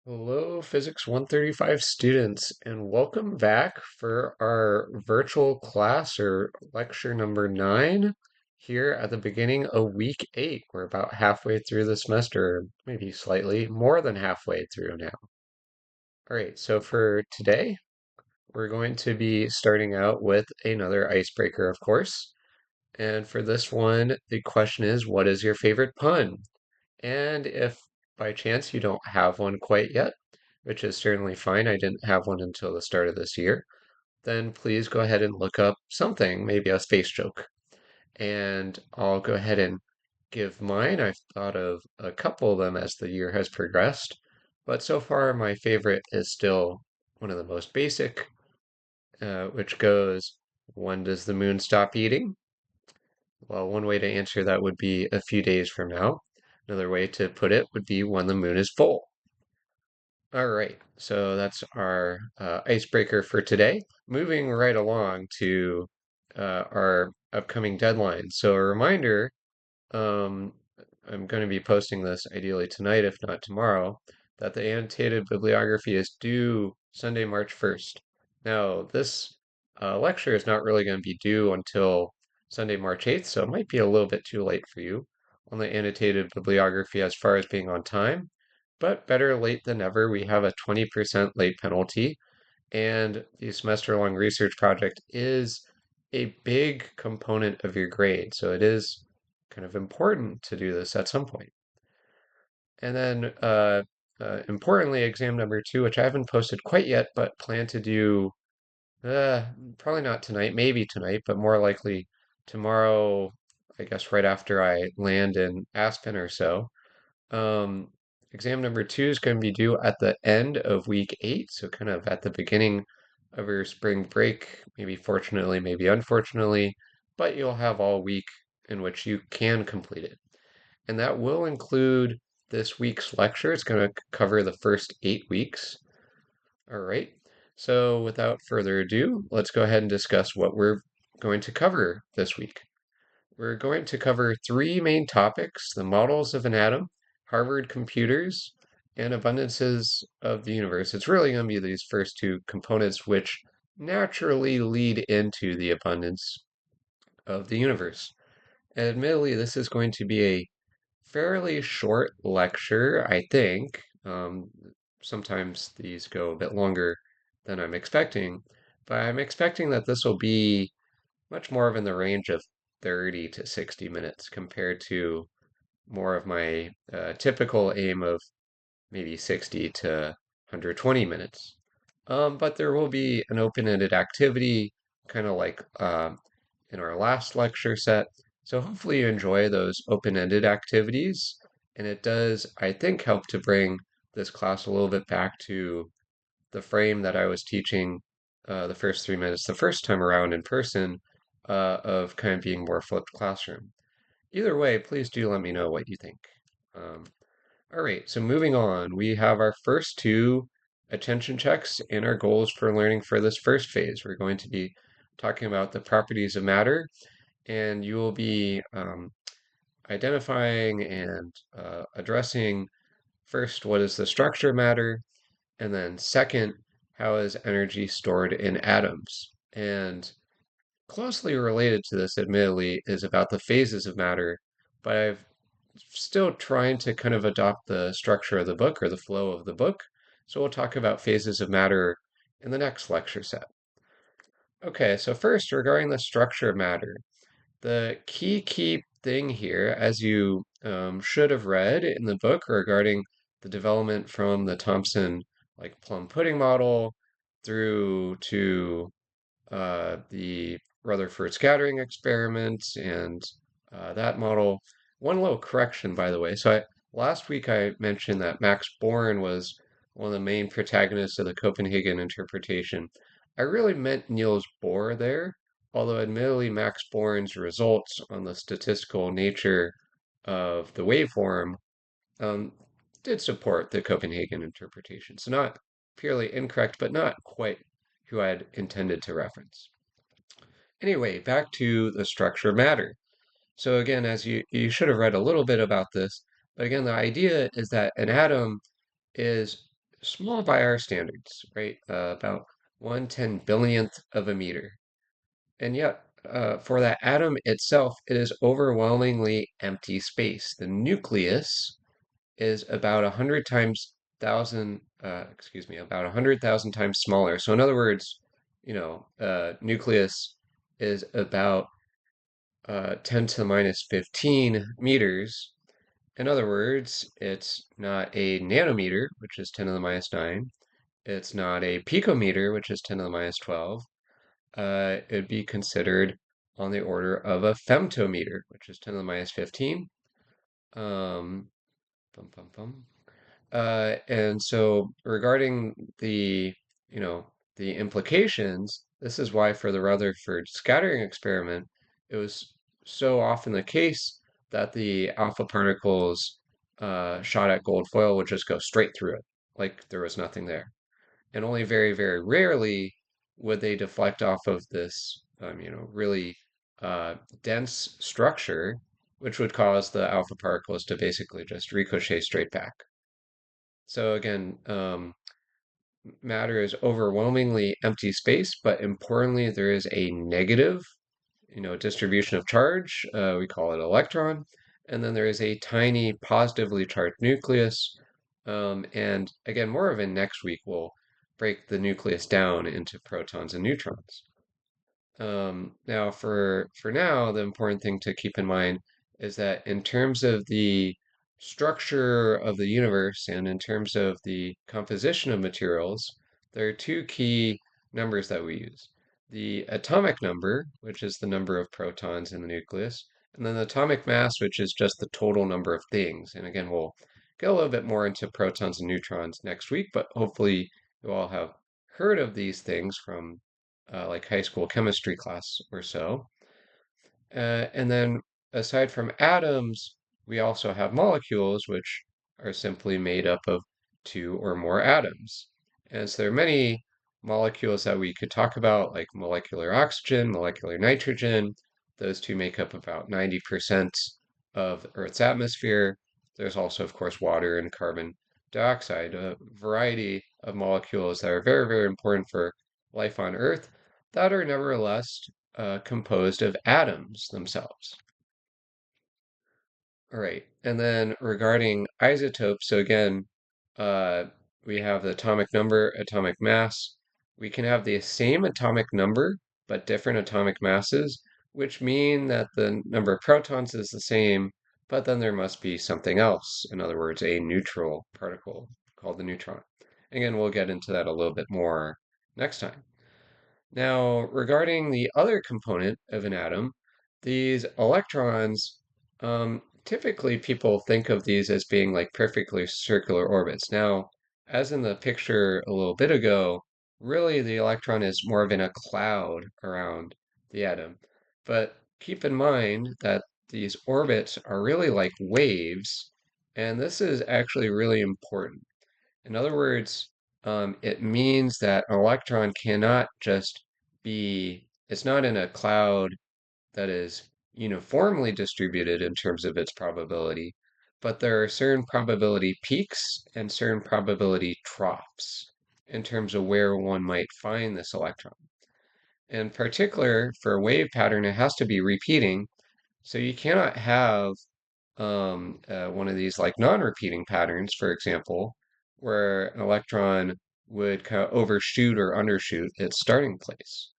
Hello, Physics 135 students, and welcome back for our virtual class or lecture number 9 here at the beginning of week 8. We're about halfway through the semester, maybe slightly more than halfway through now. All right, so for today, we're going to be starting out with another icebreaker, of course. And for this one, the question is, what is your favorite pun? And if by chance you don't have one quite yet, which is certainly fine, I didn't have one until the start of this year, then please go ahead and look up something, maybe a space joke. And I'll go ahead and give mine. I've thought of a couple of them as the year has progressed, but so far my favorite is still one of the most basic, which goes, when does the moon stop eating? Well, one way to answer that would be a few days from now. Another way to put it would be when the moon is full. All right, so that's our icebreaker for today. Moving right along to our upcoming deadline. So a reminder, um, I'm going to be posting this ideally tonight, if not tomorrow, that the annotated bibliography is due Sunday, March 1st. Now, this lecture is not really going to be due until Sunday, March 8th, so it might be a little bit too late for you on the annotated bibliography as far as being on time. But better late than never, we have a 20% late penalty, and the semester-long research project is a big component of your grade. So it is kind of important to do this at some point. And then, importantly, exam number 2, which I haven't posted quite yet, but plan to do probably not tonight, maybe tonight, but more likely tomorrow, I guess right after I land in Aspen or so. Um, Exam number 2 is going to be due at the end of week 8, so kind of at the beginning of your spring break, maybe fortunately, maybe unfortunately, but you'll have all week in which you can complete it. And that will include this week's lecture. It's going to cover the first 8 weeks. All right. So without further ado, let's go ahead and discuss what we're going to cover this week. We're going to cover three main topics: the models of an atom, Harvard computers, and abundances of the universe. It's really going to be these first two components which naturally lead into the abundance of the universe. And admittedly, this is going to be a fairly short lecture, I think. Sometimes these go a bit longer than I'm expecting, but I'm expecting that this will be much more of in the range of 30 to 60 minutes compared to more of my typical aim of maybe 60 to 120 minutes. But there will be an open-ended activity, kind of like in our last lecture set. So hopefully you enjoy those open-ended activities. And it does, I think, help to bring this class a little bit back to the frame that I was teaching the first 3 minutes the first time around in person, of kind of being more flipped classroom. Either way, please do let me know what you think. Um, all right, so moving on, we have our first two attention checks and our goals for learning for this first phase. We're going to be talking about the properties of matter, and you will be identifying and addressing first, what is the structure of matter, and then second, how is energy stored in atoms? And closely related to this, admittedly, is about the phases of matter, but I've still trying to kind of adopt the structure of the book or the flow of the book. So we'll talk about phases of matter in the next lecture set. Okay, so first, regarding the structure of matter, the key thing here, as you should have read in the book regarding the development from the Thomson like plum pudding model through to the Rutherford scattering experiment and that model. One little correction, by the way. Last week I mentioned that Max Born was one of the main protagonists of the Copenhagen interpretation. I really meant Niels Bohr there, although admittedly Max Born's results on the statistical nature of the waveform um, did support the Copenhagen interpretation. So not purely incorrect, but not quite who I'd intended to reference. Anyway, back to the structure of matter. So again, as you should have read a little bit about this, but again, the idea is that an atom is small by our standards, right? About 1/10 billionth of a meter. And yet, for that atom itself, it is overwhelmingly empty space. The nucleus is about 100,000 times smaller. So in other words, nucleus is about 10 to the minus 15 meters. In other words, it's not a nanometer, which is 10 to the minus 9. It's not a picometer, which is 10 to the minus 12. It'd be considered on the order of a femtometer, which is 10 to the minus 15. Um, bum, bum, bum. And so regarding the, you know, the implications, this is why for the Rutherford scattering experiment, it was so often the case that the alpha particles shot at gold foil would just go straight through it, like there was nothing there. And only very, very rarely would they deflect off of this, really dense structure, which would cause the alpha particles to basically just ricochet straight back. So again, matter is overwhelmingly empty space, but importantly, there is a negative, distribution of charge. We call it electron. And then there is a tiny positively charged nucleus. And again, more of it next week, we'll break the nucleus down into protons and neutrons. Now, for now, the important thing to keep in mind is that in terms of the structure of the universe and in terms of the composition of materials, there are two key numbers that we use. The atomic number, which is the number of protons in the nucleus, and then the atomic mass, which is just the total number of things. And again, we'll get a little bit more into protons and neutrons next week, but hopefully you all have heard of these things from like high school chemistry class or so. And then aside from atoms, we also have molecules, which are simply made up of two or more atoms. And so there are many molecules that we could talk about, like molecular oxygen, molecular nitrogen. Those two make up about 90% of Earth's atmosphere. There's also, of course, water and carbon dioxide, a variety of molecules that are very, very important for life on Earth that are nevertheless composed of atoms themselves. All right, and then regarding isotopes, so again, uh, we have the atomic number, atomic mass. We can have the same atomic number, but different atomic masses, which mean that the number of protons is the same, but then there must be something else. In other words, a neutral particle called the neutron. Again, we'll get into that a little bit more next time. Now, regarding the other component of an atom, these electrons, typically people think of these as being like perfectly circular orbits. Now, as in the picture a little bit ago, really the electron is more of in a cloud around the atom. But keep in mind that these orbits are really like waves, and this is actually really important. In other words, it means that an electron cannot just it's not in a cloud that is uniformly distributed in terms of its probability, but there are certain probability peaks and certain probability troughs in terms of where one might find this electron. In particular, for a wave pattern, it has to be repeating, so you cannot have one of these like non-repeating patterns, for example, where an electron would kind of overshoot or undershoot its starting place.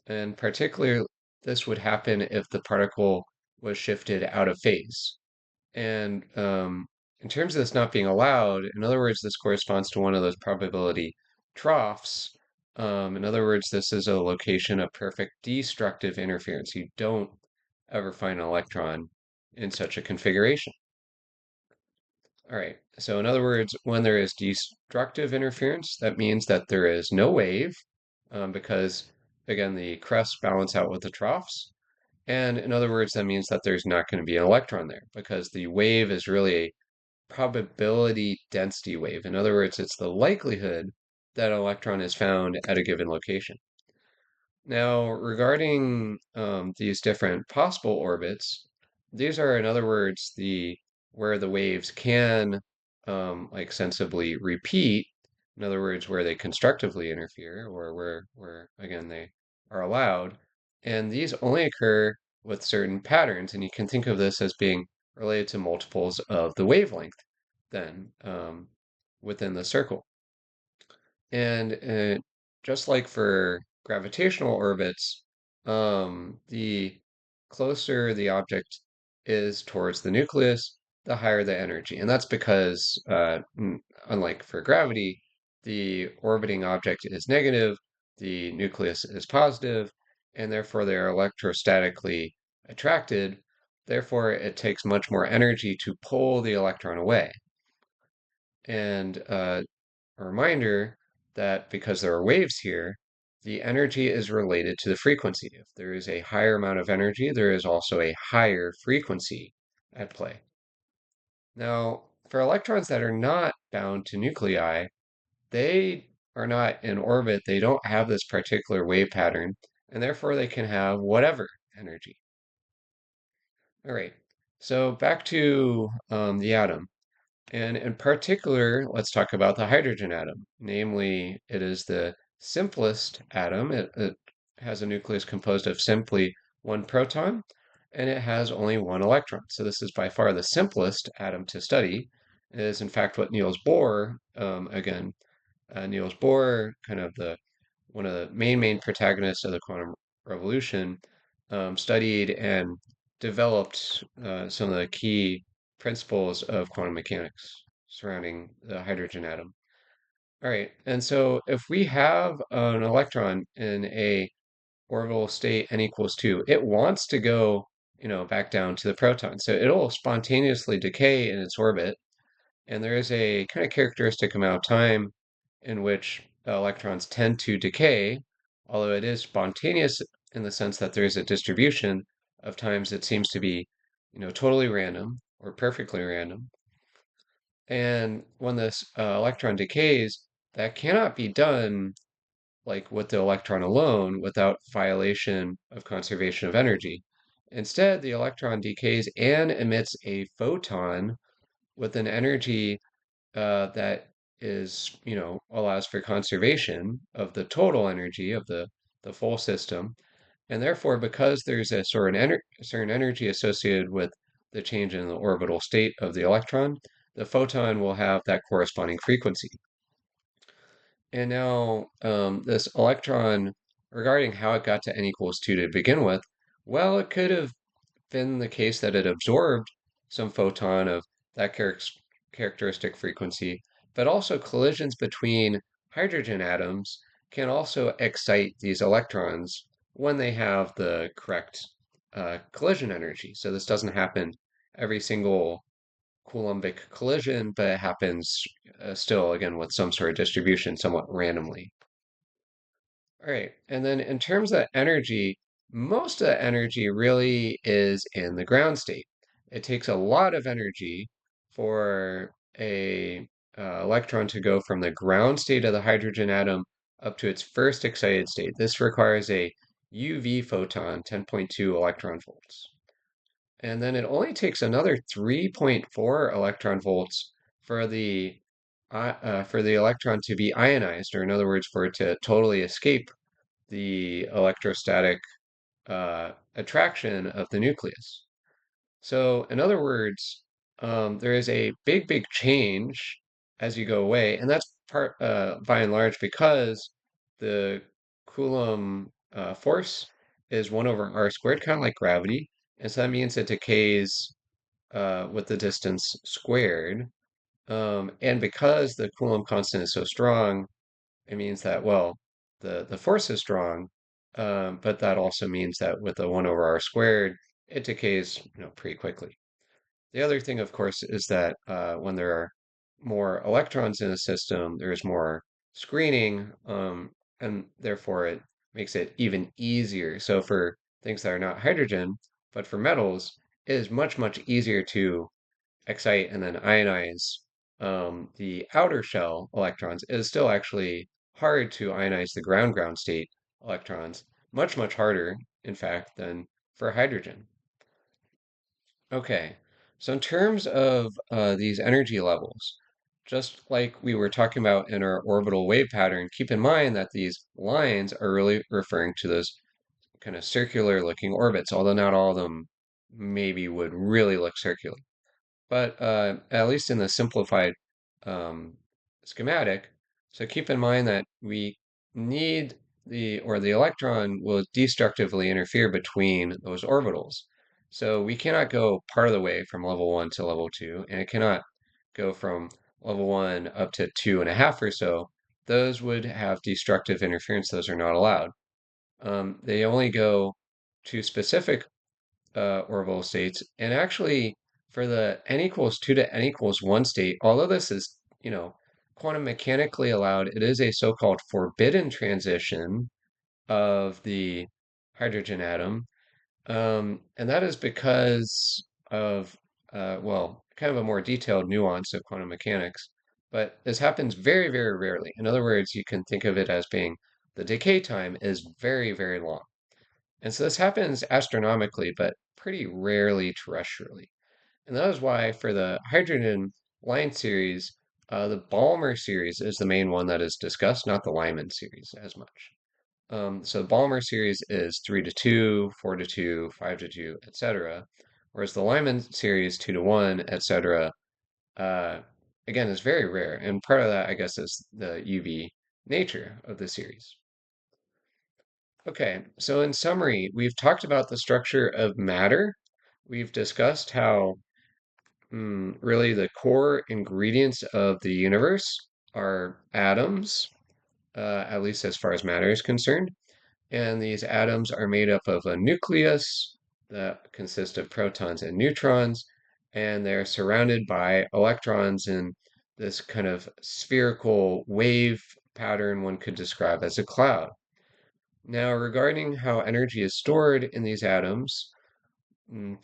And particularly, this would happen if the particle was shifted out of phase. And in terms of this not being allowed, in other words, this corresponds to one of those probability troughs. In other words, this is a location of perfect destructive interference. You don't ever find an electron in such a configuration. All right, so in other words, when there is destructive interference, that means that there is no wave, because, again, the crests balance out with the troughs. And in other words, that means that there's not going to be an electron there, because the wave is really a probability density wave. In other words, it's the likelihood that an electron is found at a given location. Now, regarding these different possible orbits, these are, in other words, the where the waves can like sensibly repeat. in other words, where they constructively interfere or where again, they are allowed. And these only occur with certain patterns. And you can think of this as being related to multiples of the wavelength then within the circle. And just like for gravitational orbits, the closer the object is towards the nucleus, the higher the energy. And that's because, unlike for gravity, the orbiting object is negative, the nucleus is positive, and therefore they are electrostatically attracted. Therefore, it takes much more energy to pull the electron away. And a reminder that because there are waves here, the energy is related to the frequency. If there is a higher amount of energy, there is also a higher frequency at play. Now, for electrons that are not bound to nuclei, they are not in orbit, they don't have this particular wave pattern, and therefore they can have whatever energy. All right, so back to the atom. And in particular, let's talk about the hydrogen atom. Namely, it is the simplest atom. It has a nucleus composed of simply one proton, and it has only one electron. So this is by far the simplest atom to study. It is, in fact, what Niels Bohr, Niels Bohr, kind of the one of the main protagonists of the quantum revolution, studied and developed some of the key principles of quantum mechanics surrounding the hydrogen atom. All right, and so if we have an electron in a orbital state n equals 2, it wants to go, back down to the proton. So it'll spontaneously decay in its orbit, and there is a kind of characteristic amount of time in which electrons tend to decay, although it is spontaneous in the sense that there is a distribution of times that seems to be, totally random or perfectly random. And when this electron decays, that cannot be done like with the electron alone without violation of conservation of energy. Instead, the electron decays and emits a photon with an energy that is, allows for conservation of the total energy of the full system. And therefore, because there's a certain energy associated with the change in the orbital state of the electron, the photon will have that corresponding frequency. And now, this electron, regarding how it got to n equals 2 to begin with, well, it could have been the case that it absorbed some photon of that characteristic frequency, but also collisions between hydrogen atoms can also excite these electrons when they have the correct collision energy. So this doesn't happen every single Coulombic collision, but it happens still, again, with some sort of distribution somewhat randomly. All right, and then in terms of energy, most of the energy really is in the ground state. It takes a lot of energy for a electron to go from the ground state of the hydrogen atom up to its first excited state. This requires a UV photon, 10.2 electron volts. And then it only takes another 3.4 electron volts for the electron to be ionized, or in other words, for it to totally escape the electrostatic attraction of the nucleus. So, in other words, there is a big change as you go away, and that's by and large because the Coulomb force is 1 over r squared, kind of like gravity, and so that means it decays with the distance squared. And because the Coulomb constant is so strong, it means that, well, the force is strong, but that also means that with the 1 over r squared, it decays, pretty quickly. The other thing, of course, is that when there are more electrons in a system, there's more screening, and therefore it makes it even easier. So for things that are not hydrogen, but for metals, it is much easier to excite and then ionize the outer shell electrons. It is still actually hard to ionize the ground state electrons, much harder, in fact, than for hydrogen. Okay, so in terms of these energy levels, just like we were talking about in our orbital wave pattern, keep in mind that these lines are really referring to those kind of circular looking orbits, although not all of them maybe would really look circular. But at least in the simplified um, schematic, so keep in mind that we need the electron will destructively interfere between those orbitals. So we cannot go part of the way from level 1 to level 2, and it cannot go from level 1 up to 2.5 or so. Those would have destructive interference. Those are not allowed. They only go to specific orbital states. And actually, for the n equals 2 to n equals 1 state, although this is, quantum mechanically allowed, it is a so-called forbidden transition of the hydrogen atom. And that is because of, well, kind of a more detailed nuance of quantum mechanics. But this happens very, very rarely. In other words, you can think of it as being the decay time is very, very long. And so this happens astronomically, but pretty rarely terrestrially. And that is why for the hydrogen line series, the Balmer series is the main one that is discussed, not the Lyman series as much. So the Balmer series is 3 to 2, 4 to 2, 5 to 2, etc. Whereas the Lyman series 2 to 1, etc. Uh, again, is very rare. And part of that, I guess, is the UV nature of the series. Okay, so in summary, we've talked about the structure of matter. We've discussed how really the core ingredients of the universe are atoms, at least as far as matter is concerned. And these atoms are made up of a nucleus that consists of protons and neutrons, and they're surrounded by electrons in this kind of spherical wave pattern one could describe as a cloud. Now, regarding how energy is stored in these atoms,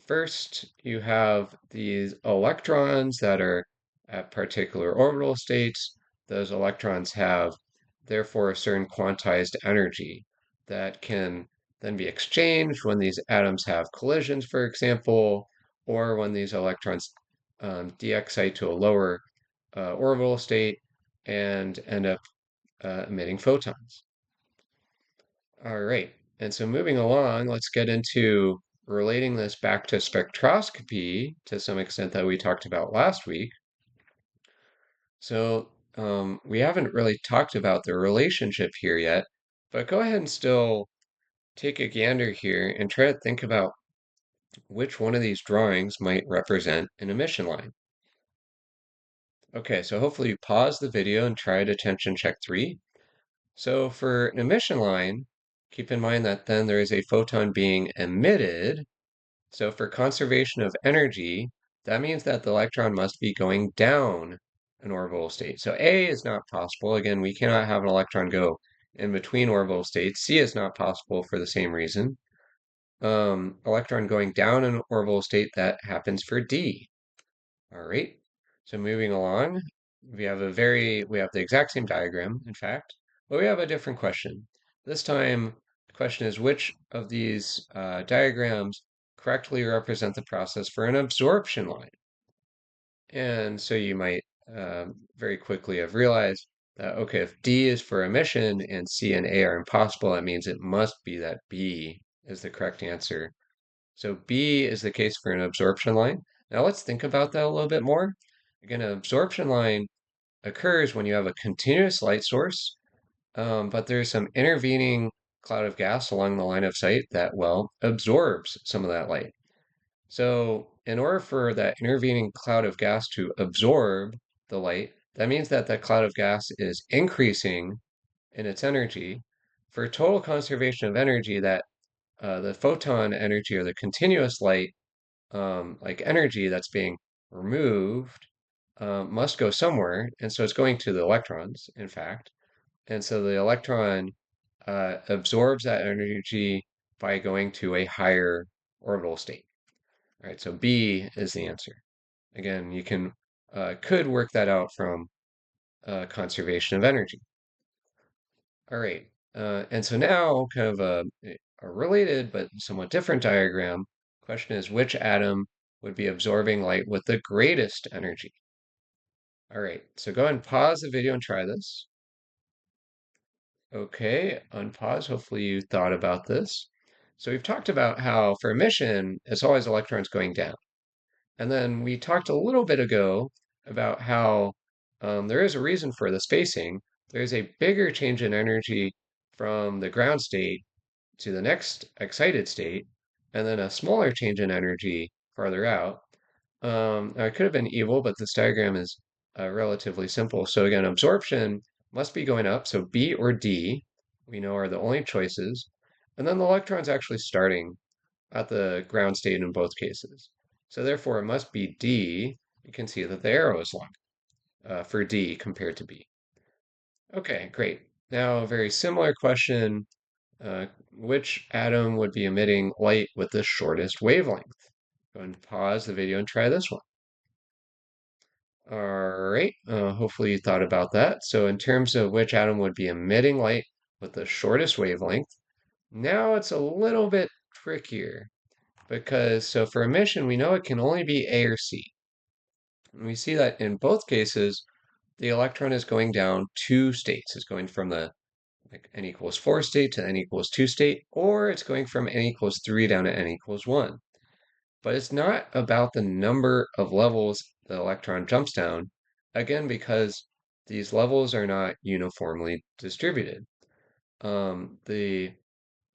first you have these electrons that are at particular orbital states. Those electrons have, therefore, a certain quantized energy that can then be exchanged when these atoms have collisions, for example, or when these electrons de-excite to a lower orbital state and end up emitting photons. All right. And so moving along, let's get into relating this back to spectroscopy to some extent that we talked about last week. So we haven't really talked about the relationship here yet, but go ahead and still take a gander here and try to think about which one of these drawings might represent an emission line. Okay, so hopefully you pause the video and try it attention check 3. So for an emission line, keep in mind that then there is a photon being emitted. So for conservation of energy, that means that the electron must be going down an orbital state. So A is not possible. Again, we cannot have an electron go in between orbital states. C is not possible for the same reason. Electron going down an orbital state, that happens for D. All right. So moving along, we have the exact same diagram, in fact, but we have a different question. This time, the question is which of these diagrams correctly represent the process for an absorption line? And so you might very quickly have realized that, okay, if D is for emission and C and A are impossible, that means it must be that B is the correct answer. So B is the case for an absorption line. Now let's think about that a little bit more. Again, an absorption line occurs when you have a continuous light source, but there's some intervening cloud of gas along the line of sight that, well, absorbs some of that light. So in order for that intervening cloud of gas to absorb the light, that means that that cloud of gas is increasing in its energy. For total conservation of energy, that the photon energy or the continuous light like energy that's being removed must go somewhere. And so it's going to the electrons, in fact. And so the electron absorbs that energy by going to a higher orbital state. All right, so B is the answer. Again, you could work that out from conservation of energy. All right, and so now kind of a related but somewhat different diagram. Question is which atom would be absorbing light with the greatest energy? All right, so go ahead and pause the video and try this. Okay, unpause. Hopefully you thought about this. So we've talked about how for emission, it's always electrons going down. And then we talked a little bit ago about how there is a reason for the spacing. There's a bigger change in energy from the ground state to the next excited state, and then a smaller change in energy farther out. Now it could have been evil, but this diagram is relatively simple. So again, absorption must be going up. So B or D, we know are the only choices. And then the electron's actually starting at the ground state in both cases. So therefore, it must be D. You can see that the arrow is long for D compared to B. Okay, great. Now, a very similar question. Which atom would be emitting light with the shortest wavelength? Go ahead and pause the video and try this one. All right, hopefully you thought about that. So in terms of which atom would be emitting light with the shortest wavelength, now it's a little bit trickier because so for emission, we know it can only be A or C. And we see that in both cases, the electron is going down two states. It's going from the like n equals 4 state to n equals 2 state, or it's going from n equals 3 down to n equals 1. But it's not about the number of levels the electron jumps down, again, because these levels are not uniformly distributed. Um, the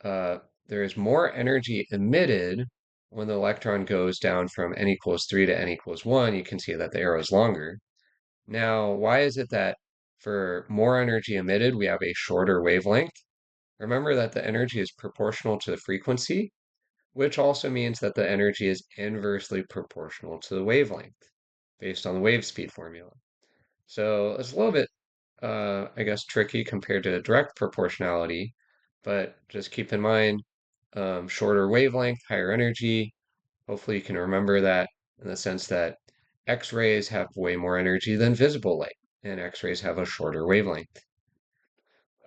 there is more energy emitted when the electron goes down from n equals 3 to n equals 1. You can see that the arrow is longer. Now, why is it that for more energy emitted, we have a shorter wavelength? Remember that the energy is proportional to the frequency, which also means that the energy is inversely proportional to the wavelength based on the wave speed formula. So it's a little bit, I guess, tricky compared to direct proportionality, but just keep in mind shorter wavelength, higher energy. Hopefully, you can remember that in the sense that X-rays have way more energy than visible light, and X-rays have a shorter wavelength.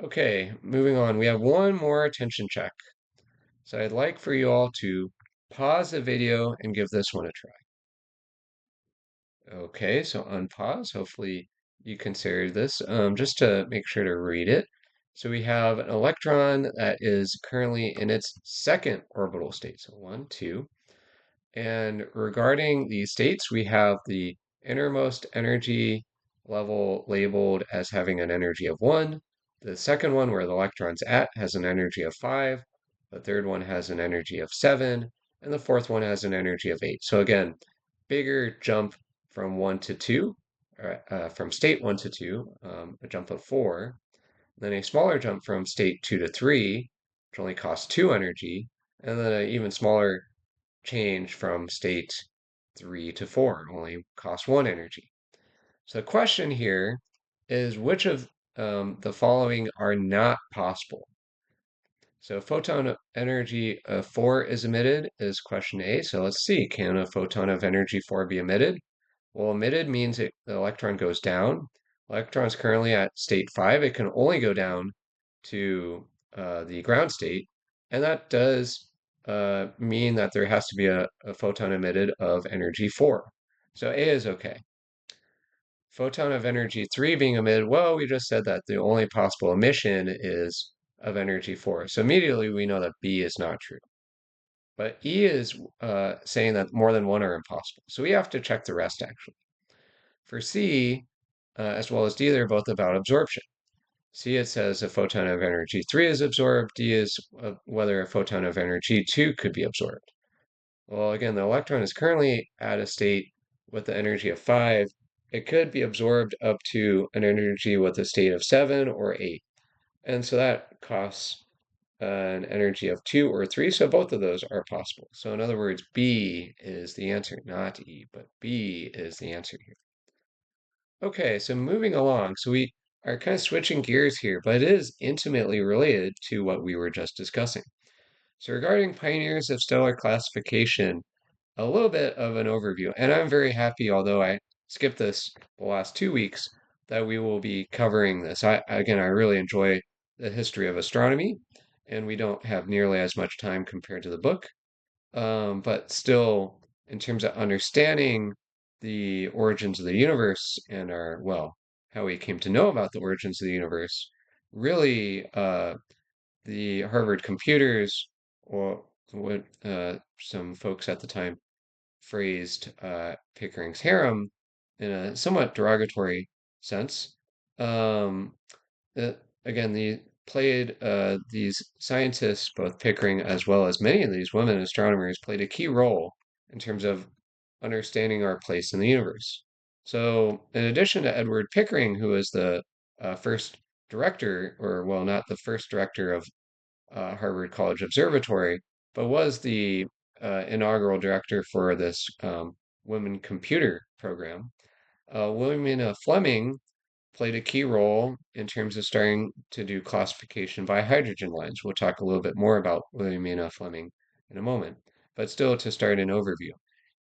Okay, moving on. We have one more attention check. So I'd like for you all to pause the video and give this one a try. Okay, so unpause. Hopefully you consider this just to make sure to read it. So we have an electron that is currently in its second orbital state. So one, two. And regarding these states, we have the innermost energy level labeled as having an energy of 1. The second one, where the electron's at, has an energy of 5. The third one has an energy of 7. And the fourth one has an energy of 8. So again, bigger jump from 1 to 2, from state 1 to 2, a jump of 4. Then a smaller jump from state 2 to 3, which only costs 2 energy. And then an even smaller change from state 3 to 4 only costs 1 energy. So the question here is which of the following are not possible? So photon energy of 4 is emitted is question A. So let's see, can a photon of energy 4 be emitted? Well, emitted means the electron goes down. Electron's currently at state 5. It can only go down to the ground state. And that does mean that there has to be a photon emitted of energy 4. So A is okay. Photon of energy 3 being emitted, well, we just said that the only possible emission is of energy 4. So immediately we know that B is not true. But E is saying that more than one are impossible. So we have to check the rest actually. For C, as well as D, they're both about absorption. C, it says a photon of energy 3 is absorbed. D is whether a photon of energy 2 could be absorbed. Well, again, the electron is currently at a state with the energy of 5. It could be absorbed up to an energy with a state of 7 or 8. And so that costs an energy of 2 or 3. So both of those are possible. So in other words, B is the answer, not E, but B is the answer here. Okay, so moving along. So we are kind of switching gears here, but it is intimately related to what we were just discussing. So regarding pioneers of stellar classification, a little bit of an overview. And I'm very happy, although I skipped this the last 2 weeks, that we will be covering this. Again, I really enjoy the history of astronomy, and we don't have nearly as much time compared to the book. But still, in terms of understanding the origins of the universe and how we came to know about the origins of the universe, really, the Harvard computers, or what some folks at the time phrased Pickering's harem in a somewhat derogatory sense. Um, uh, Again, these scientists, both Pickering as well as many of these women astronomers, played a key role in terms of understanding our place in the universe. So, in addition to Edward Pickering, who was the first director, or well, not the first director of Harvard College Observatory, but was the inaugural director for this women computer program. Williamina Fleming played a key role in terms of starting to do classification by hydrogen lines. We'll talk a little bit more about Williamina Fleming in a moment, but still to start an overview.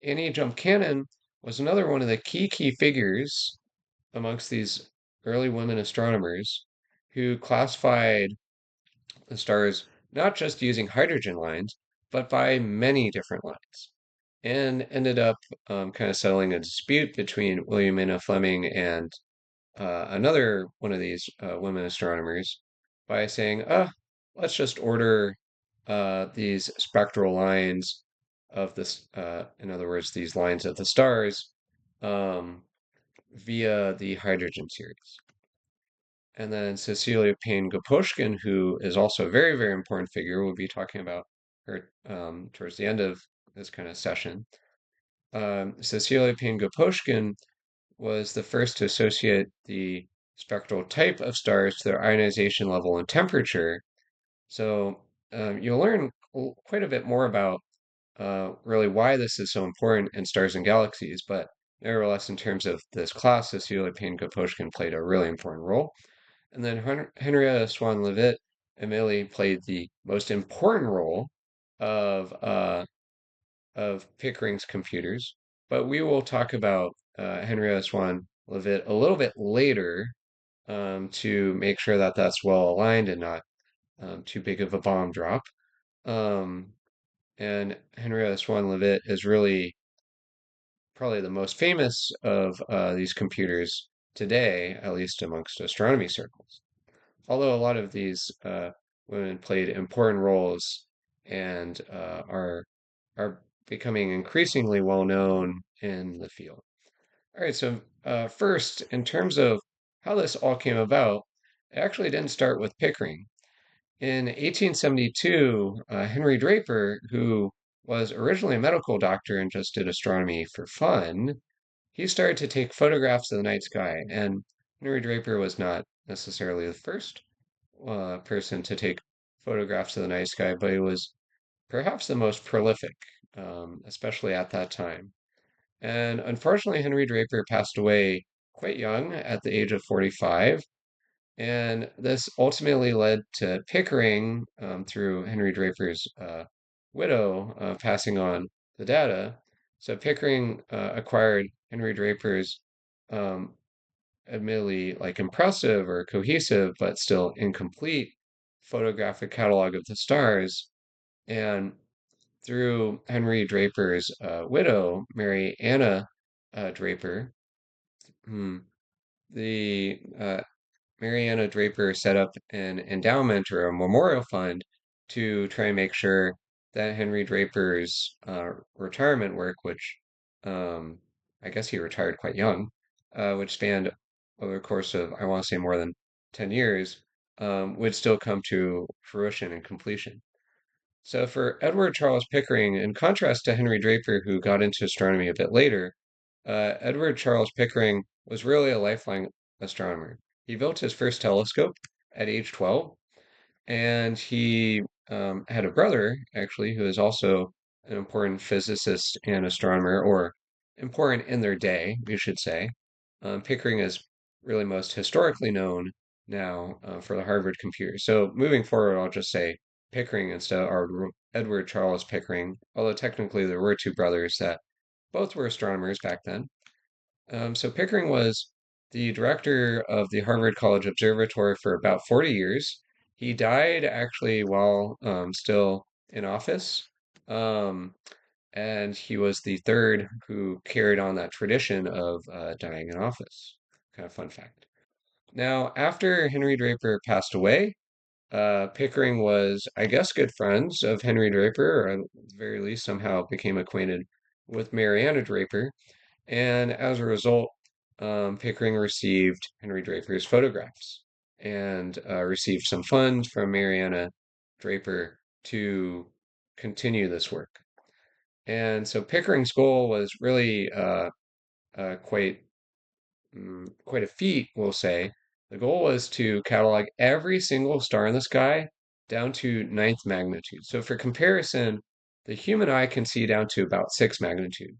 Annie Jump Cannon was another one of the key figures amongst these early women astronomers who classified the stars not just using hydrogen lines, but by many different lines, and ended up kind of settling a dispute between Williamina Fleming and another one of these women astronomers by saying, let's just order these spectral lines of this, in other words, these lines of the stars um, via the hydrogen series. And then Cecilia Payne-Gaposchkin, who is also a very important figure, we'll be talking about her towards the end of this kind of session. Cecilia Payne-Gaposchkin was the first to associate the spectral type of stars to their ionization level and temperature. So you'll learn quite a bit more about really why this is so important in stars and galaxies, but nevertheless, in terms of this class, Cecilia Payne-Gaposchkin played a really important role. And then Henrietta Swan Leavitt immediately played the most important role of Pickering's computers. But we will talk about Henrietta Swan Leavitt a little bit later to make sure that that's well aligned and not too big of a bomb drop. Um, and Henrietta Swan Leavitt is really probably the most famous of these computers today, at least amongst astronomy circles. Although a lot of these women played important roles and are becoming increasingly well known in the field. All right, so first, in terms of how this all came about, it actually didn't start with Pickering. In 1872, Henry Draper, who was originally a medical doctor and just did astronomy for fun, he started to take photographs of the night sky. And Henry Draper was not necessarily the first person to take photographs of the night sky, but he was perhaps the most prolific, especially at that time. And unfortunately, Henry Draper passed away quite young at the age of 45. And this ultimately led to Pickering, through Henry Draper's widow, passing on the data. So Pickering acquired Henry Draper's um, admittedly like impressive or cohesive, but still incomplete photographic catalog of the stars. And through Henry Draper's widow, Mary Anna Draper, hmm, the Mary Anna Draper set up an endowment or a memorial fund to try and make sure that Henry Draper's retirement work, which um, I guess he retired quite young, which spanned over the course of, I want to say, more than 10 years, would still come to fruition and completion. So for Edward Charles Pickering, in contrast to Henry Draper, who got into astronomy a bit later, Edward Charles Pickering was really a lifelong astronomer. He built his first telescope at age 12, and he had a brother, actually, who is also an important physicist and astronomer, or important in their day, we should say. Pickering is really most historically known now for the Harvard computer. So moving forward, I'll just say Pickering instead of Edward Charles Pickering, although technically there were two brothers that both were astronomers back then. So Pickering was the director of the Harvard College Observatory for about 40 years. He died actually while still in office. Um, and he was the third who carried on that tradition of dying in office. Kind of fun fact. Now, after Henry Draper passed away, Pickering was, I guess, good friends of Henry Draper, or at the very least somehow became acquainted with Mariana Draper. And as a result, Pickering received Henry Draper's photographs and received some funds from Mariana Draper to continue this work. And so Pickering's goal was really quite quite a feat, we'll say. The goal was to catalog every single star in the sky down to ninth magnitude. So for comparison, the human eye can see down to about six magnitude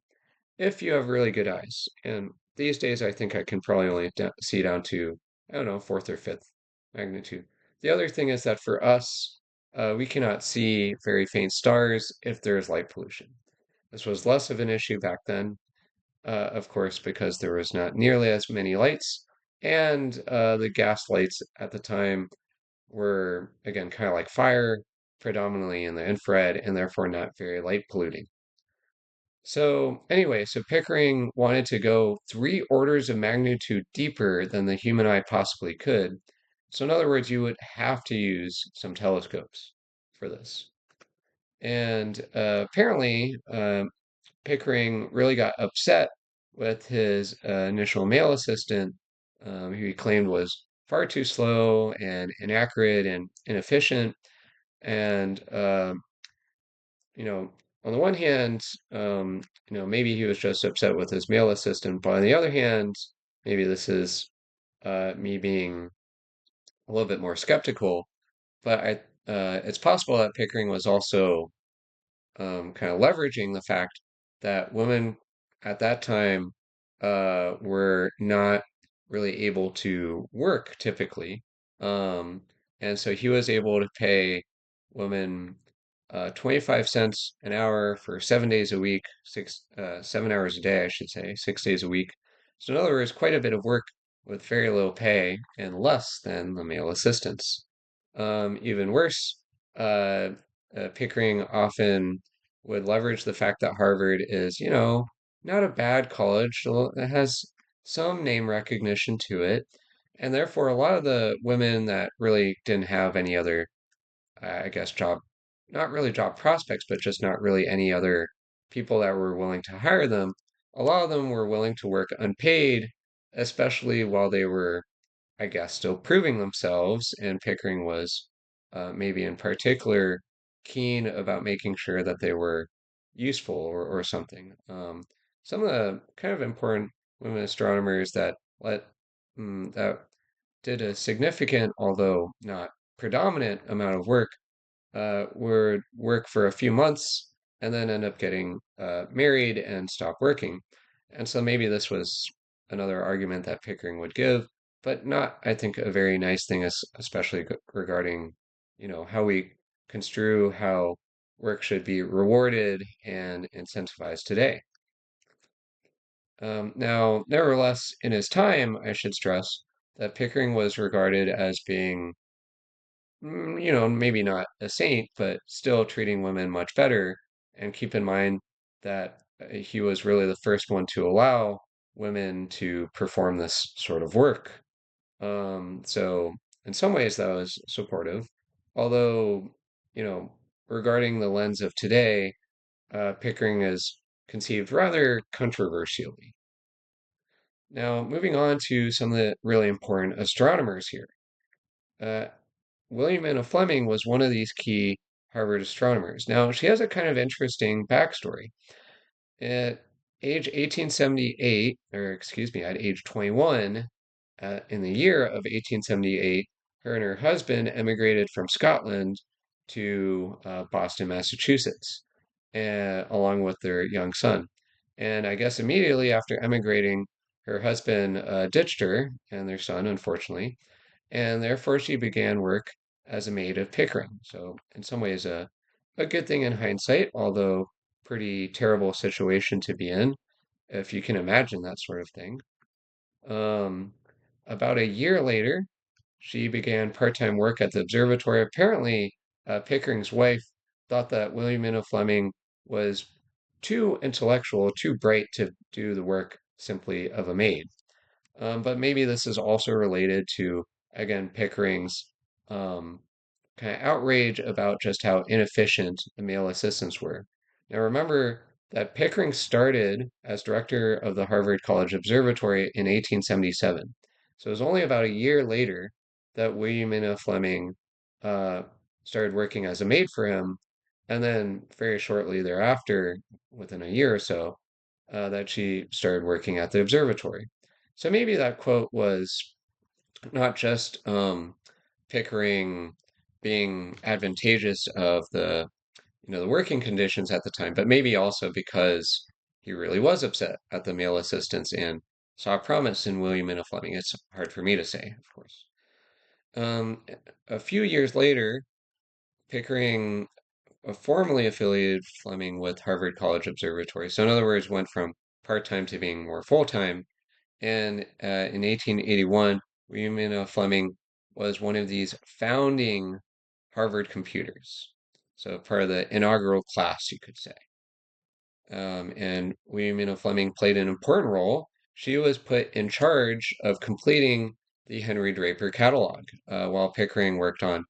if you have really good eyes. And these days, I think I can probably only see down to, I don't know, fourth or fifth magnitude. The other thing is that for us, we cannot see very faint stars if there is light pollution. This was less of an issue back then, of course, because there was not nearly as many lights, and the gas lights at the time were, again, kind of like fire, predominantly in the infrared, and therefore not very light polluting. So, anyway, so Pickering wanted to go three orders of magnitude deeper than the human eye possibly could. So, in other words, you would have to use some telescopes for this. And apparently, Pickering really got upset with his initial male assistant, who he claimed was far too slow and inaccurate and inefficient. And you know, on the one hand, maybe he was just upset with his male assistant, but on the other hand, maybe this is me being a little bit more skeptical. But it's possible that Pickering was also kind of leveraging the fact that women at that time were not really able to work typically. Um, and so he was able to pay women 25 cents an hour for 7 days a week, 7 hours a day, I should say, 6 days a week. So, in other words, quite a bit of work with very low pay and less than the male assistants. Even worse, uh, Pickering often would leverage the fact that Harvard is, not a bad college. It has some name recognition to it. And therefore, a lot of the women that really didn't have any other, I guess, not really job prospects, but just not really any other people that were willing to hire them, a lot of them were willing to work unpaid, especially while they were, I guess, still proving themselves. And Pickering was maybe in particular keen about making sure that they were useful or something. Some of the kind of important women astronomers that did a significant, although not predominant, amount of work would work for a few months and then end up getting married and stop working. And so maybe this was another argument that Pickering would give, but not, I think, a very nice thing, especially regarding, how we construe how work should be rewarded and incentivized today. Now, nevertheless, in his time, I should stress that Pickering was regarded as being maybe not a saint, but still treating women much better. And keep in mind that he was really the first one to allow women to perform this sort of work. So in some ways that was supportive. Although, you know, regarding the lens of today, Pickering is conceived rather controversially. Now, moving on to some of the really important astronomers here. Uh, William Anna Fleming was one of these key Harvard astronomers. Now, she has a kind of interesting backstory. At age 1878, or excuse me, at age 21, in the year of 1878, her and her husband emigrated from Scotland to Boston, Massachusetts, along with their young son. And I guess immediately after emigrating, her husband ditched her and their son, unfortunately, and therefore she began work as a maid of Pickering. So, in some ways, a good thing in hindsight, although pretty terrible situation to be in, if you can imagine that sort of thing. Um, about a year later, she began part-time work at the observatory. Apparently, Pickering's wife thought that William Fleming was too intellectual, too bright to do the work simply of a maid. But maybe this is also related to, again, Pickering's um, kind of outrage about just how inefficient the male assistants were. Now, remember that Pickering started as director of the Harvard College Observatory in 1877. So it was only about a year later that Williamina Fleming uh, started working as a maid for him. And then very shortly thereafter, within a year or so, that she started working at the observatory. So maybe that quote was not just Pickering being advantageous of the working conditions at the time, but maybe also because he really was upset at the male assistants and saw promise in Williamina Fleming. It's hard for me to say, of course. Um, a few years later, Pickering formally affiliated Fleming with Harvard College Observatory. So in other words, went from part-time to being more full-time. And in 1881, William Fleming was one of these founding Harvard computers. So part of the inaugural class, you could say. And William Fleming played an important role. She was put in charge of completing the Henry Draper catalog while Pickering worked on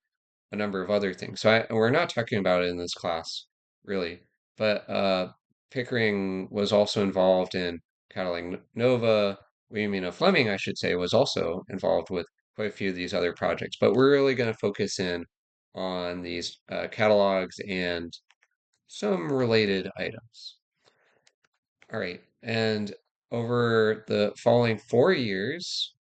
a number of other things. So we're not talking about it in this class, really, but Pickering was also involved in cataloging Nova. Williamina Fleming, I should say, was also involved with quite a few of these other projects. But we're really going to focus in on these catalogs and some related items. All right, and over the following 4 years,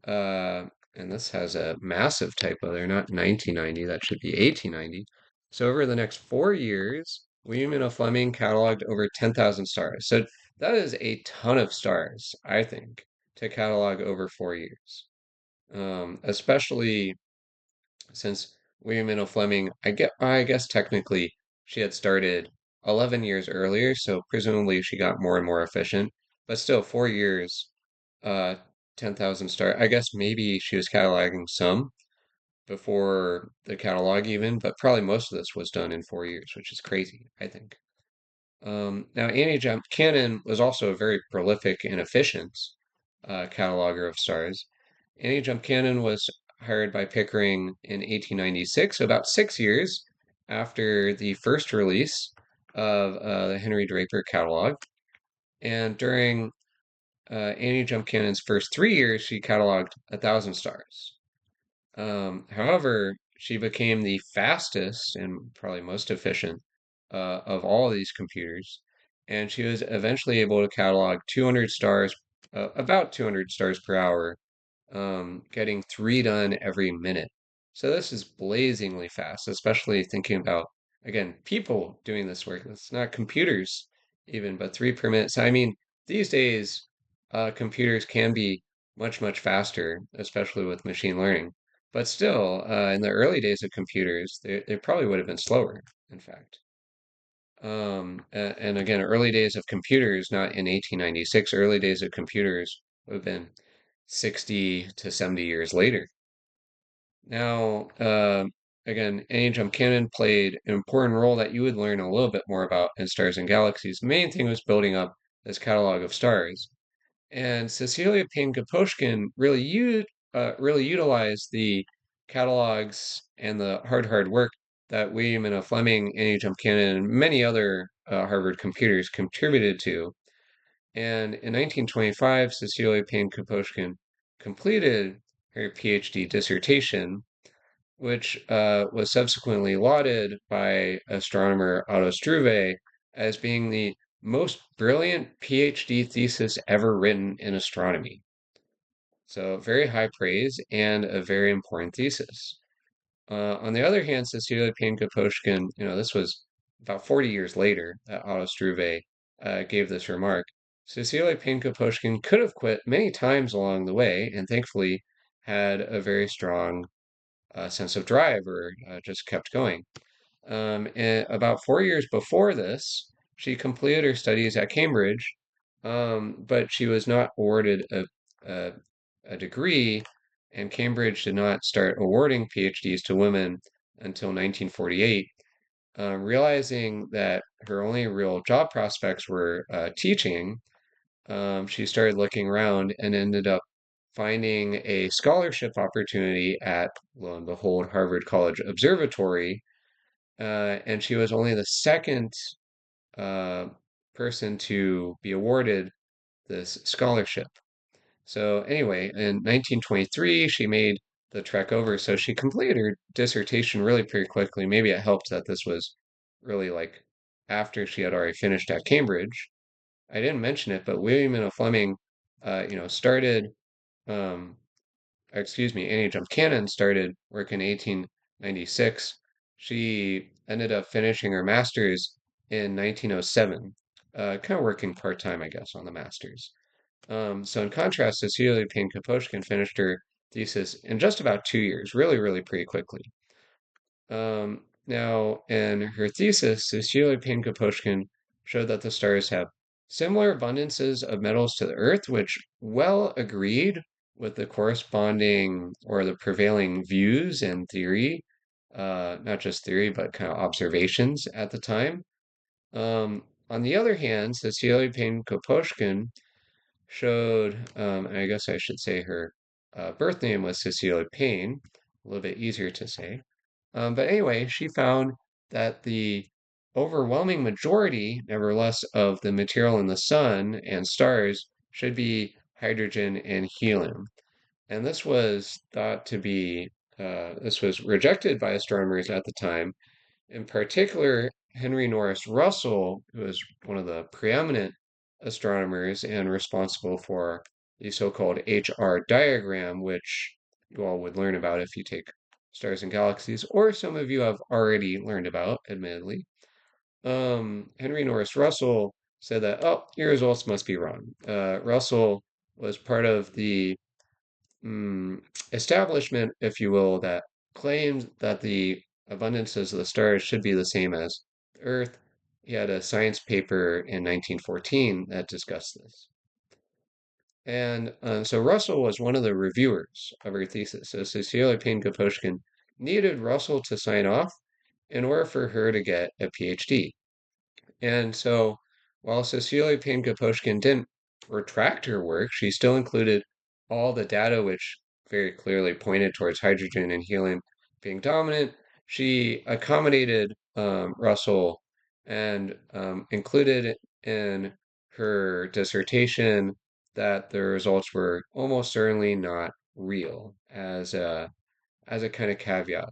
uh, and this has a massive typo there, not 1990, that should be 1890. So over the next 4 years, William and Fleming cataloged over 10,000 stars. So that is a ton of stars, I think, to catalog over 4 years. Especially since William and Fleming, I guess technically she had started 11 years earlier, so presumably she got more and more efficient. But still, 4 years, uh, 10,000 stars. I guess maybe she was cataloging some before the catalog even, but probably most of this was done in 4 years, which is crazy, I think. Now, Annie Jump Cannon was also a very prolific and efficient cataloger of stars. Annie Jump Cannon was hired by Pickering in 1896, so about 6 years after the first release of the Henry Draper catalog. And during Annie Jump Cannon's first 3 years, she cataloged 1,000 stars. However, she became the fastest and probably most efficient of all of these computers, and she was eventually able to catalog 200 stars, about 200 stars per hour, getting three done every minute. So this is blazingly fast, especially thinking about, again, people doing this work. It's not computers even, but three per minute. So I mean, these days, computers can be much, much faster, especially with machine learning. But still, in the early days of computers, they probably would have been slower, in fact. And again, early days of computers, not in 1896, early days of computers would have been 60 to 70 years later. Now, again, Annie Jump Cannon played an important role that you would learn a little bit more about in Stars and Galaxies. The main thing was building up this catalog of stars. And Cecilia Payne-Gaposchkin really utilized the catalogs and the hard work that William and Fleming, Annie Jump Cannon, and many other Harvard computers contributed to. And in 1925, Cecilia Payne-Gaposchkin completed her PhD dissertation, which was subsequently lauded by astronomer Otto Struve as being the most brilliant PhD thesis ever written in astronomy. So, very high praise and a very important thesis. On the other hand, Cecilia Payne-Gaposchkin, this was about 40 years later that Otto Struve gave this remark. Cecilia Payne-Gaposchkin could have quit many times along the way, and thankfully had a very strong sense of drive or just kept going. And about 4 years before this, she completed her studies at Cambridge, but she was not awarded a, a degree, and Cambridge did not start awarding PhDs to women until 1948. realizing that her only real job prospects were teaching, she started looking around and ended up finding a scholarship opportunity at, lo and behold, Harvard College Observatory. And she was only the second uh, person to be awarded this scholarship. So, anyway, in 1923, she made the trek over. So, she completed her dissertation really pretty quickly. Maybe it helped that this was really like after she had already finished at Cambridge. I didn't mention it, but William and Fleming, started, um, excuse me, Annie Jump Cannon started work in 1896. She ended up finishing her master's in 1907, kind of working part-time, I guess, on the master's. So in contrast, Cecilia Payne-Gaposchkin finished her thesis in just about 2 years, really, really pretty quickly. Now, in her thesis, Cecilia Payne-Gaposchkin showed that the stars have similar abundances of metals to the Earth, which well agreed with the corresponding or the prevailing views and theory, not just theory, but kind of observations at the time. On the other hand, Cecilia Payne-Gaposchkin showed, and I guess I should say her birth name was Cecilia Payne, a little bit easier to say. But anyway, she found that the overwhelming majority, nevertheless, of the material in the sun and stars should be hydrogen and helium. And this was thought to be, this was rejected by astronomers at the time. In particular, Henry Norris Russell, who is one of the preeminent astronomers and responsible for the so-called HR diagram, which you all would learn about if you take stars and galaxies, or some of you have already learned about, admittedly. Henry Norris Russell said that, oh, your results must be wrong. Russell was part of the mm, establishment, if you will, that claimed that the abundances of the stars should be the same as the Earth. He had a science paper in 1914 that discussed this. And so Russell was one of the reviewers of her thesis. So Cecilia Payne-Gaposchkin needed Russell to sign off in order for her to get a PhD. And so while Cecilia Payne-Gaposchkin didn't retract her work, she still included all the data which very clearly pointed towards hydrogen and helium being dominant. She accommodated Russell and included in her dissertation that the results were almost certainly not real as a kind of caveat.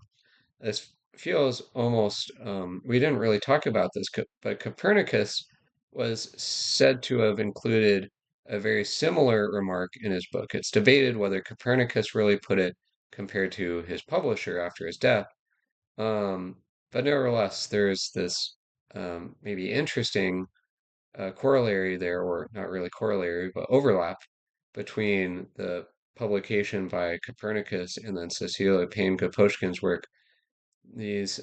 This feels almost, we didn't really talk about this, but Copernicus was said to have included a very similar remark in his book. It's debated whether Copernicus really put it compared to his publisher after his death. Um, but nevertheless, there's this maybe interesting corollary there, or not really corollary, but overlap between the publication by Copernicus and then Cecilia Payne-Gaposchkin's work, these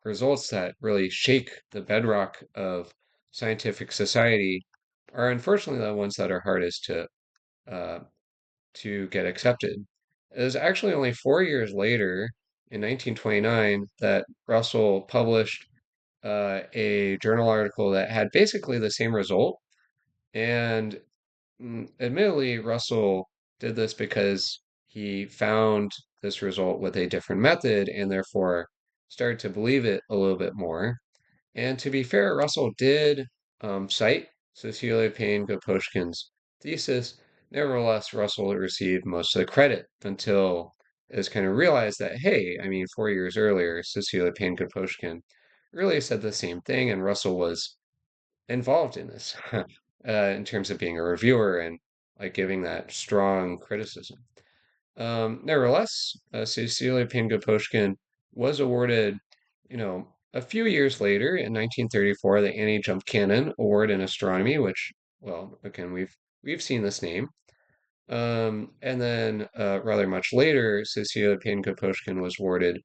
results that really shake the bedrock of scientific society are unfortunately the ones that are hardest uh, to get accepted. It was actually only 4 years later, in 1929, that Russell published a journal article that had basically the same result. And admittedly, Russell did this because he found this result with a different method and therefore started to believe it a little bit more. And to be fair, Russell did cite Cecilia Payne-Gaposchkin's thesis. Nevertheless, Russell received most of the credit until it was kind of realized that, hey, I mean, 4 years earlier, Cecilia Payne-Gaposchkin really said the same thing, and Russell was involved in this in terms of being a reviewer and like giving that strong criticism. Nevertheless, Cecilia Payne-Gaposchkin was awarded, a few years later in 1934, the Annie Jump Cannon Award in Astronomy, which, well, again, we've seen this name. And then rather much later, Cecilia Payne-Gaposchkin was awarded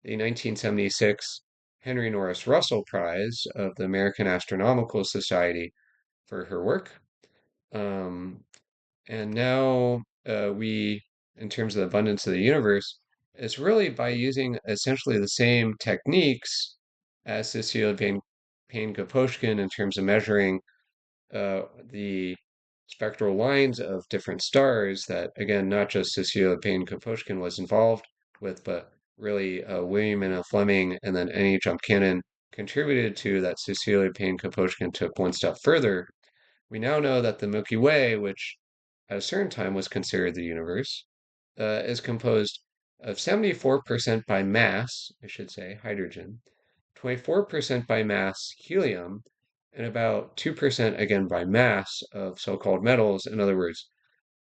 the 1976 Henry Norris Russell Prize of the American Astronomical Society for her work. Um, and now in terms of the abundance of the universe, it's really by using essentially the same techniques as Cecilia Payne-Gaposchkin in terms of measuring the spectral lines of different stars that, again, not just Cecilia Payne-Gaposchkin was involved with, but really William and Fleming and then N.E. Jumpkannon contributed to that Cecilia Payne-Gaposchkin took one step further. We now know that the Milky Way, which at a certain time was considered the universe, is composed of 74% by mass, I should say, hydrogen, 24% by mass, helium, and about 2% again by mass of so-called metals, in other words,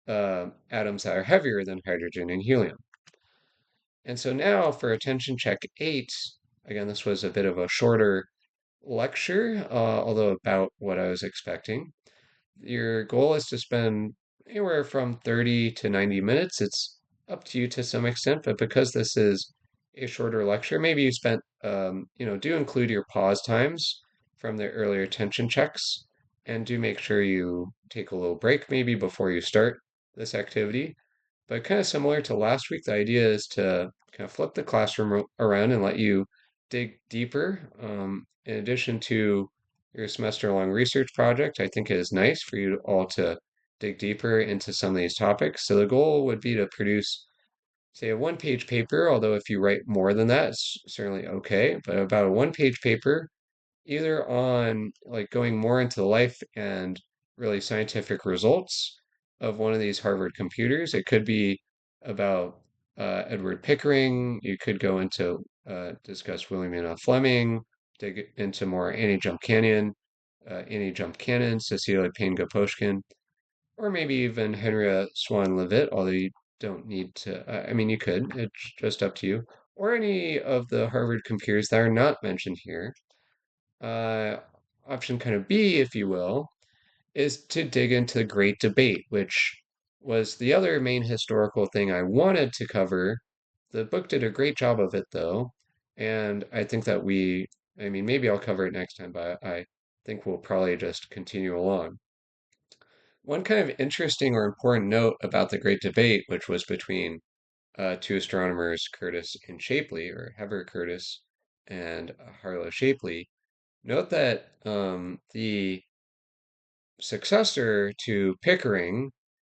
atoms that are heavier than hydrogen and helium. And so now for attention check 8, again, this was a bit of a shorter lecture, although about what I was expecting. Your goal is to spend anywhere from 30 to 90 minutes. It's up to you to some extent, but because this is a shorter lecture, maybe you spent, do include your pause times from the earlier attention checks, and do make sure you take a little break maybe before you start this activity. But kind of similar to last week, the idea is to kind of flip the classroom around and let you dig deeper. In addition to your semester-long research project, I think it is nice for you all to dig deeper into some of these topics. So the goal would be to produce, say, a one-page paper, although if you write more than that, it's certainly okay, but about a one-page paper, either on like going more into the life and really scientific results of one of these Harvard computers. It could be about Edward Pickering. You could go into discuss William and Fleming, dig into more Annie Jump Cannon, Cecilia Payne-Gaposchkin, or maybe even Henrietta Swan Leavitt, although you don't need to, I mean, you could, it's just up to you, or any of the Harvard computers that are not mentioned here. Uh, Option kind of B, if you will, is to dig into the Great Debate, which was the other main historical thing I wanted to cover. The book did a great job of it, though, and I think that I mean, maybe I'll cover it next time, but I think we'll probably just continue along. One kind of interesting or important note about the Great Debate, which was between two astronomers, Curtis and Shapley, or Heber Curtis and Harlow Shapley, note that the successor to Pickering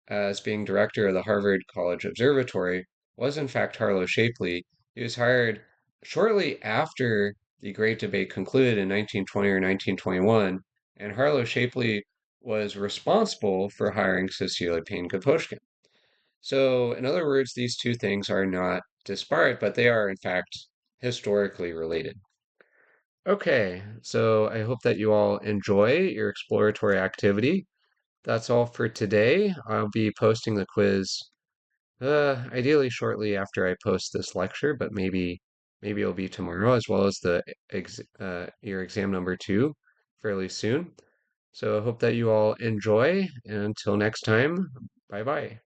as being director of the Harvard College Observatory was in fact Harlow Shapley. He was hired shortly after the Great Debate concluded in 1920 or 1921, and Harlow Shapley was responsible for hiring Cecilia Payne-Gaposchkin. So, in other words, these two things are not disparate, but they are in fact historically related. Okay, so I hope that you all enjoy your exploratory activity. That's all for today. I'll be posting the quiz ideally shortly after I post this lecture, but maybe it'll be tomorrow, as well as the your exam number 2 fairly soon. So I hope that you all enjoy, and until next time, bye bye.